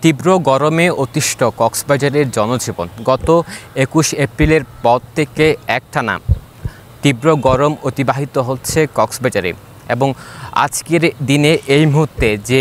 তীব্র গরমে অতিষ্ঠ কক্সবাজারের জনজীবন। গত ২১ এপ্রিলের পর থেকে একটানা তীব্র গরম অতিবাহিত হচ্ছে কক্সবাজারে এবং আজকের দিনে এই মুহূর্তে যে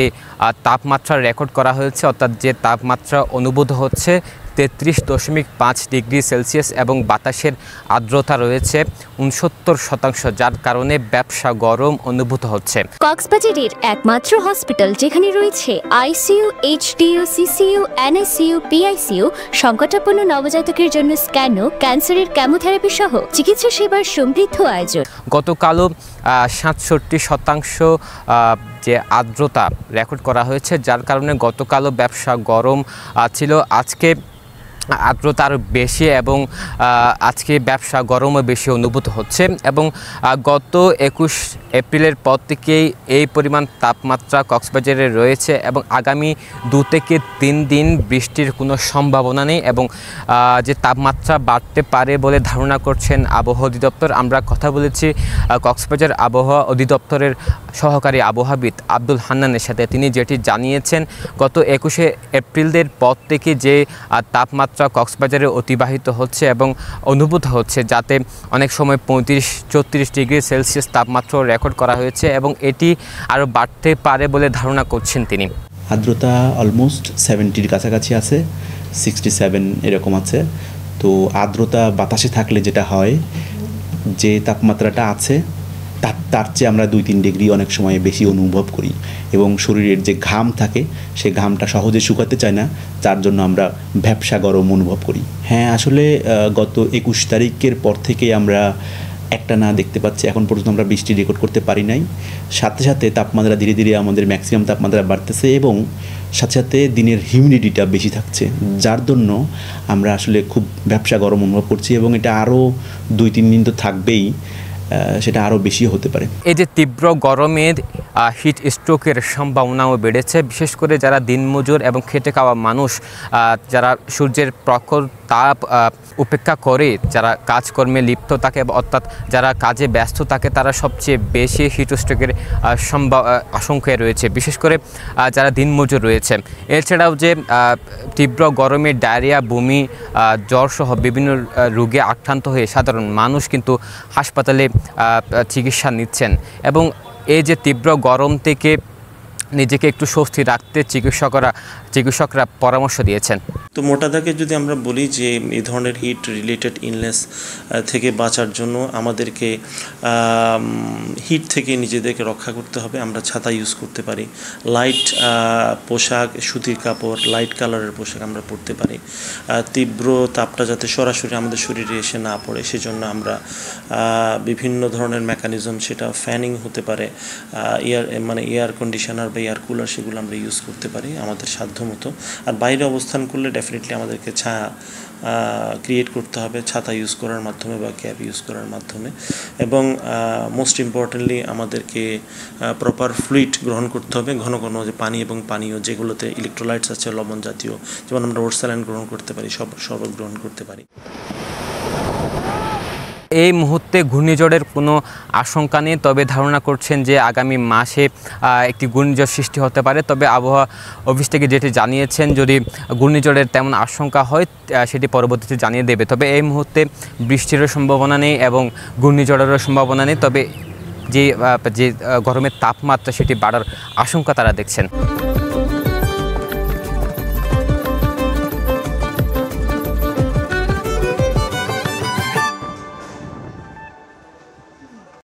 তাপমাত্রা রেকর্ড করা হয়েছে, অর্থাৎ যে তাপমাত্রা অনুভূত হচ্ছে ৩৩.৫ ডিগ্রি সেলসিয়াস এবং বাতাসের আর্দ্রতা রয়েছে ৬৯%, যার কারণে ব্যবসা গরম অনুভূত হচ্ছে। কক্সবাজারের একমাত্র হসপিটাল যেখানে রয়েছে ICU, HDU, CCU, NICU, PICU, সংকটাপন্ন নবজাতকের জন্য স্ক্যানো, ক্যান্সারের কেমোথেরাপি সহ চিকিৎসা সেবার সমৃদ্ধ আয়োজন। গতকালও ৬৭% যে আর্দ্রতা রেকর্ড করা হয়েছে, যার কারণে গতকালও ব্যবসা গরম ছিল। আজকে আর্দ্রতা আরও বেশি এবং আজকে ব্যবসা গরমও বেশি অনুভূত হচ্ছে এবং গত ২১ এপ্রিলের পর থেকেই এই পরিমাণ তাপমাত্রা কক্সবাজারে রয়েছে এবং আগামী ২ থেকে ৩ দিন বৃষ্টির কোনো সম্ভাবনা নেই এবং যে তাপমাত্রা বাড়তে পারে বলে ধারণা করছেন আবহাওয়া অধিদপ্তর। আমরা কথা বলেছি কক্সবাজার আবহাওয়া অধিদপ্তরের সহকারী আবহাওয়াবিদ আব্দুল হান্নানের সাথে। তিনি যেটি জানিয়েছেন, গত ২১ এপ্রিলের পর থেকে যে তাপমাত্রা কক্সবাজারে অতিবাহিত হচ্ছে এবং অনুভূত হচ্ছে, যাতে অনেক সময় ৩৫-৩৪ ডিগ্রি সেলসিয়াস তাপমাত্রা রেকর্ড করা হয়েছে এবং এটি আরও বাড়তে পারে বলে ধারণা করছেন তিনি। আর্দ্রতা অলমোস্ট 70-র কাছাকাছি আছে, 67 এরকম আছে। তো আর্দ্রতা বাতাসে থাকলে যেটা হয়, যে তাপমাত্রাটা আছে তার চেয়ে আমরা ২-৩ ডিগ্রি অনেক সময় বেশি অনুভব করি এবং শরীরের যে ঘাম থাকে সে ঘামটা সহজে শুকাতে চায় না, যার জন্য আমরা ভ্যাপসা গরম অনুভব করি। হ্যাঁ, আসলে গত ২১ তারিখের পর থেকে আমরা একটানা দেখতে পাচ্ছি। এখন পর্যন্ত আমরা বৃষ্টি রেকর্ড করতে পারি নাই। সাথে সাথে তাপমাত্রা ধীরে ধীরে আমাদের ম্যাক্সিমাম তাপমাত্রা বাড়তেছে এবং সাথে সাথে দিনের হিউমিডিটিটা বেশি থাকছে, যার জন্য আমরা আসলে খুব ভ্যাপসা গরম অনুভব করছি এবং এটা আরও ২-৩ দিন তো থাকবেই, সেটা আরও বেশি হতে পারে। এই যে তীব্র গরমের হিট স্ট্রোকের সম্ভাবনাও বেড়েছে, বিশেষ করে যারা দিনমজুর এবং খেটে খাওয়া মানুষ, যারা সূর্যের প্রখর তাপ উপেক্ষা করে যারা কাজকর্মে লিপ্ত থাকে, অর্থাৎ যারা কাজে ব্যস্ত থাকে, তারা সবচেয়ে বেশি হিট স্ট্রোকের আশঙ্কায় রয়েছে, বিশেষ করে যারা দিনমজুর রয়েছে। এছাড়াও যে তীব্র গরমে ডায়রিয়া, বমি, জ্বরসহ বিভিন্ন রোগে আক্রান্ত হয়ে সাধারণ মানুষ কিন্তু হাসপাতালে চিকিৎসা নিচ্ছেন এবং এই যে তীব্র গরম থেকে নিজেকে একটু স্বস্তি রাখতে চিকিৎসকরা পরামর্শ দিয়েছেন। তো মোটা দাগে যদি আমরা বলি যে এই ধরনের হিট রিলেটেড ইলনেস থেকে বাঁচার জন্য আমাদেরকে হিট থেকে নিজেদেরকে রক্ষা করতে হবে। আমরা ছাতা ইউজ করতে পারি, লাইট পোশাক, সুতির কাপড়, লাইট কালারের পোশাক আমরা পরতে পারি। তীব্র তাপটা যাতে সরাসরি আমাদের শরীরে এসে না পড়ে সেজন্য আমরা বিভিন্ন ধরনের মেকানিজম, সেটা ফ্যানিং হতে পারে, এয়ার কন্ডিশনার বা এয়ার কুলার, সেগুলো আমরা ইউজ করতে পারি আমাদের সাধ্য মতো। আর বাইরে অবস্থান করলে ডেফিনেটলি আমাদেরকে ছায়া ক্রিয়েট করতে হবে, ছাতা ইউজ করার মাধ্যমে বা ক্যাপ ইউজ করার মাধ্যমে। এবং মোস্ট ইম্পর্টেন্টলি আমাদেরকে প্রপার ফ্লুইড গ্রহণ করতে হবে, ঘন ঘন যে পানি এবং পানীয় যেগুলোতে ইলেকট্রোলাইটস আছে, লবণ জাতীয়, যেমন আমরা ওট স্যালাইন গ্রহণ করতে পারি, শরবত গ্রহণ করতে পারি। এই মুহূর্তে ঘূর্ণিঝড়ের কোনো আশঙ্কা নেই, তবে ধারণা করছেন যে আগামী মাসে একটি ঘূর্ণিঝড় সৃষ্টি হতে পারে। তবে আবহাওয়া অফিস থেকে যেটি জানিয়েছেন, যদি ঘূর্ণিঝড়ের তেমন আশঙ্কা হয় সেটি পরবর্তীতে জানিয়ে দেবে। তবে এই মুহূর্তে বৃষ্টিরও সম্ভাবনা নেই এবং ঘূর্ণিঝড়েরও সম্ভাবনা নেই, তবে যে গরমের তাপমাত্রা সেটি বাড়ার আশঙ্কা তারা দেখছেন।